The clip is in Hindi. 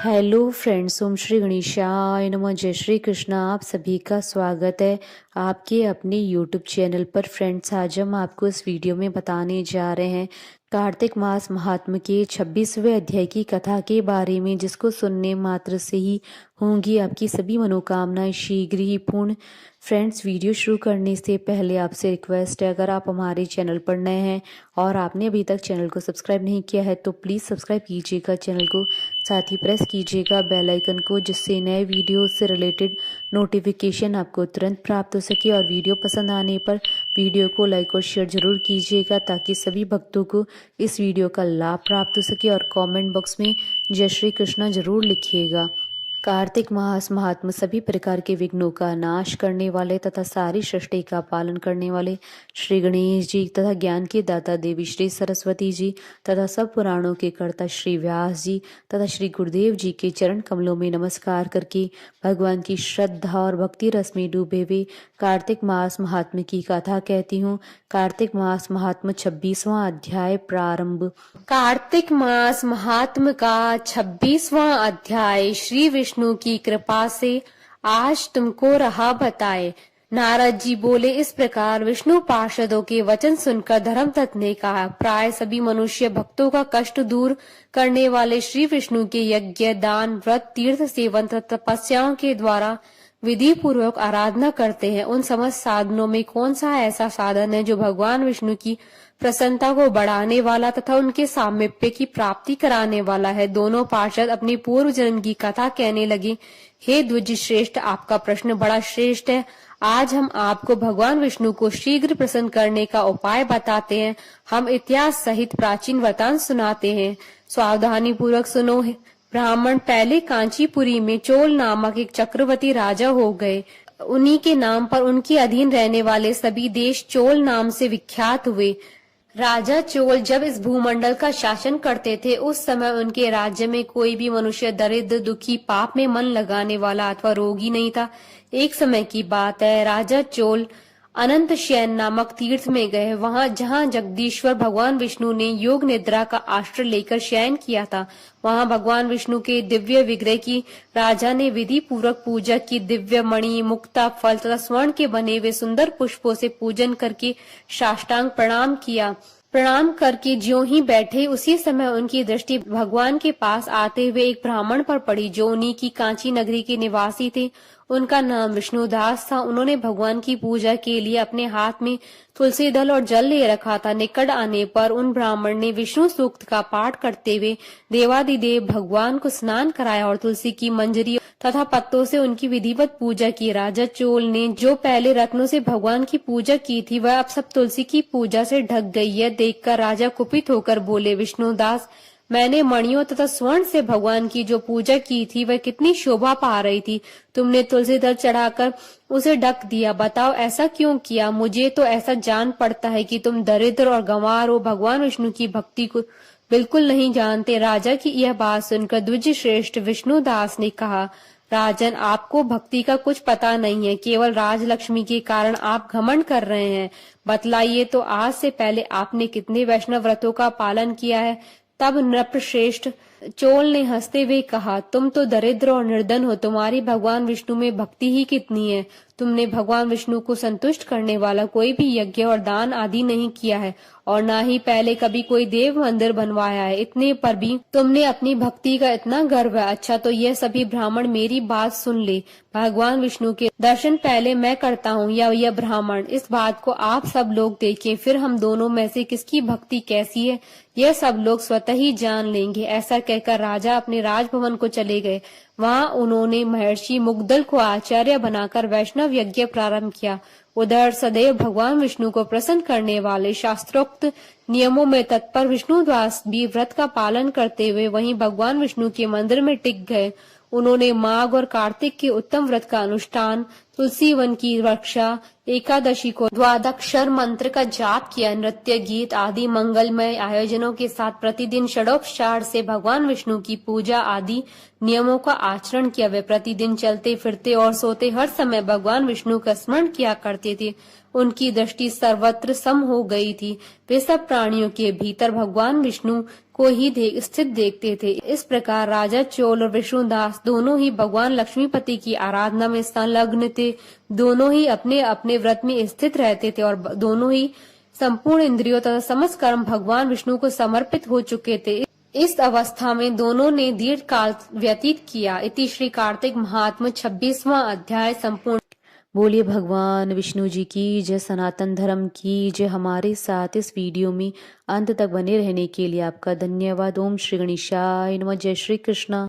हेलो फ्रेंड्स, ओम श्री गणेशाय नमः। जय श्री कृष्ण। आप सभी का स्वागत है आपके अपने यूट्यूब चैनल पर। फ्रेंड्स, आज हम आपको इस वीडियो में बताने जा रहे हैं कार्तिक मास महात्म के 26वें अध्याय की कथा के बारे में, जिसको सुनने मात्र से ही होंगी आपकी सभी मनोकामनाएं शीघ्र ही पूर्ण। फ्रेंड्स, वीडियो शुरू करने से पहले आपसे रिक्वेस्ट है, अगर आप हमारे चैनल पर नए हैं और आपने अभी तक चैनल को सब्सक्राइब नहीं किया है तो प्लीज़ सब्सक्राइब कीजिएगा चैनल को, साथ ही प्रेस कीजिएगा बेल आइकन को, जिससे नए वीडियो से रिलेटेड नोटिफिकेशन आपको तुरंत प्राप्त हो सके। और वीडियो पसंद आने पर वीडियो को लाइक और शेयर जरूर कीजिएगा, ताकि सभी भक्तों को इस वीडियो का लाभ प्राप्त हो सके। और कमेंट बॉक्स में जय श्री कृष्णा जरूर लिखिएगा। कार्तिक मास महात्म सभी प्रकार के विघ्नों का नाश करने वाले तथा सारी सृष्टि का पालन करने वाले श्री गणेश जी तथा ज्ञान के दाता देवी श्री सरस्वती जी तथा सब पुराणों के कर्ता श्री व्यास जी तथा श्री गुरुदेव जी के चरण कमलों में नमस्कार करके भगवान की श्रद्धा और भक्ति रस में डूबे हुए कार्तिक मास महात्म की कथा कहती हूँ। कार्तिक मास महात्म 26वां अध्याय प्रारंभ। कार्तिक मास महात्म का 26वां अध्याय श्री विष्णु की कृपा से आज तुमको रहा बताए। नारद जी बोले, इस प्रकार विष्णु पार्षदों के वचन सुनकर धर्मतत्त ने कहा, प्राय सभी मनुष्य भक्तों का कष्ट दूर करने वाले श्री विष्णु के यज्ञ, दान, व्रत, तीर्थ सेवन तथा तपस्याओं के द्वारा विधि पूर्वक आराधना करते हैं। उन समस्त साधनों में कौन सा ऐसा साधन है जो भगवान विष्णु की प्रसन्नता को बढ़ाने वाला तथा उनके सामीप्य की प्राप्ति कराने वाला है। दोनों पार्षद अपनी पूर्व जन्म की कथा कहने लगे। हे द्विज श्रेष्ठ, आपका प्रश्न बड़ा श्रेष्ठ है। आज हम आपको भगवान विष्णु को शीघ्र प्रसन्न करने का उपाय बताते हैं। हम इतिहास सहित प्राचीन वृतांत सुनाते हैं, सावधानी पूर्वक सुनो। ब्राह्मण पहले कांचीपुरी में चोल नामक एक चक्रवर्ती राजा हो गए। उन्हीं के नाम पर उनके अधीन रहने वाले सभी देश चोल नाम से विख्यात हुए। राजा चोल जब इस भूमंडल का शासन करते थे, उस समय उनके राज्य में कोई भी मनुष्य दरिद्र, दुखी, पाप में मन लगाने वाला अथवा रोगी नहीं था। एक समय की बात है, राजा चोल अनंत शयन नामक तीर्थ में गए। वहां जहां जगदीश्वर भगवान विष्णु ने योग निद्रा का आश्रय लेकर शयन किया था, वहां भगवान विष्णु के दिव्य विग्रह की राजा ने विधि पूर्वक पूजा की। दिव्य मणि, मुक्ता, फल तथा स्वर्ण के बने हुए सुंदर पुष्पों से पूजन करके साष्टांग प्रणाम किया। प्रणाम करके ज्यों ही बैठे, उसी समय उनकी दृष्टि भगवान के पास आते हुए एक ब्राह्मण पर पड़ी, जो उन्हीं की कांची नगरी के निवासी थे। उनका नाम विष्णुदास था। उन्होंने भगवान की पूजा के लिए अपने हाथ में तुलसी दल और जल ले रखा था। निकट आने पर उन ब्राह्मण ने विष्णु सूक्त का पाठ करते हुए देवादिदेव भगवान को स्नान कराया और तुलसी की मंजरी तथा पत्तों से उनकी विधिवत पूजा की। राजा चोल ने जो पहले रत्नों से भगवान की पूजा की थी, वह अब सब तुलसी की पूजा से ढक गई। यह देखकर राजा कुपित होकर बोले, विष्णुदास, मैंने मणियों तथा स्वर्ण से भगवान की जो पूजा की थी वह कितनी शोभा पा रही थी, तुमने तुलसी दल चढ़ाकर उसे ढक दिया। बताओ ऐसा क्यों किया? मुझे तो ऐसा जान पड़ता है कि तुम दरिद्र और गंवार हो, भगवान विष्णु की भक्ति को बिल्कुल नहीं जानते। राजा की यह बात सुनकर द्विज श्रेष्ठ विष्णुदास ने कहा, राजन, आपको भक्ति का कुछ पता नहीं है, केवल राजलक्ष्मी के कारण आप घमंड कर रहे हैं। बतलाइए तो आज से पहले आपने कितने वैष्णव व्रतों का पालन किया है? तब नृपश्रेष्ठ चोल ने हंसते हुए कहा, तुम तो दरिद्र और निर्धन हो, तुम्हारी भगवान विष्णु में भक्ति ही कितनी है। तुमने भगवान विष्णु को संतुष्ट करने वाला कोई भी यज्ञ और दान आदि नहीं किया है, और ना ही पहले कभी कोई देव मंदिर बनवाया है। इतने पर भी तुमने अपनी भक्ति का इतना गर्व है। अच्छा, तो यह सभी ब्राह्मण मेरी बात सुन ले। भगवान विष्णु के दर्शन पहले मैं करता हूँ या यह ब्राह्मण, इस बात को आप सब लोग देखें, फिर हम दोनों में से किसकी भक्ति कैसी है यह सब लोग स्वतः ही जान लेंगे। ऐसा कहकर राजा अपने राजभवन को चले गए। वहां उन्होंने महर्षि मुग्दल को आचार्य बनाकर वैष्णव यज्ञ प्रारंभ किया। उधर सदैव भगवान विष्णु को प्रसन्न करने वाले शास्त्रोक्त नियमों में तत्पर विष्णुदास भी व्रत का पालन करते हुए वहीं भगवान विष्णु के मंदिर में टिक गए। उन्होंने माघ और कार्तिक के उत्तम व्रत का अनुष्ठान तुलसी वन की रक्षा, एकादशी को द्वादक्षर मंत्र का जाप किया, नृत्य गीत आदि मंगलमय आयोजनों के साथ प्रतिदिन षडोपचार से भगवान विष्णु की पूजा आदि नियमों का आचरण किया। वे प्रतिदिन चलते फिरते और सोते हर समय भगवान विष्णु का स्मरण किया करते थे। उनकी दृष्टि सर्वत्र सम हो गई थी। वे सब प्राणियों के भीतर भगवान विष्णु को ही स्थित देखते थे। इस प्रकार राजा चोल और विष्णुदास दोनों ही भगवान लक्ष्मीपति की आराधना में संलग्न थे। दोनों ही अपने अपने व्रत में स्थित रहते थे और दोनों ही संपूर्ण इंद्रियों तथा समस्त कर्म भगवान विष्णु को समर्पित हो चुके थे। इस अवस्था में दोनों ने दीर्घ काल व्यतीत किया। इति श्री कार्तिक महात्म्य 26वां अध्याय संपूर्ण। बोलिए भगवान विष्णु जी की जय, सनातन धर्म की जय। हमारे साथ इस वीडियो में अंत तक बने रहने के लिए आपका धन्यवाद। ओम श्री गणेशाय नमः। जय श्री कृष्ण।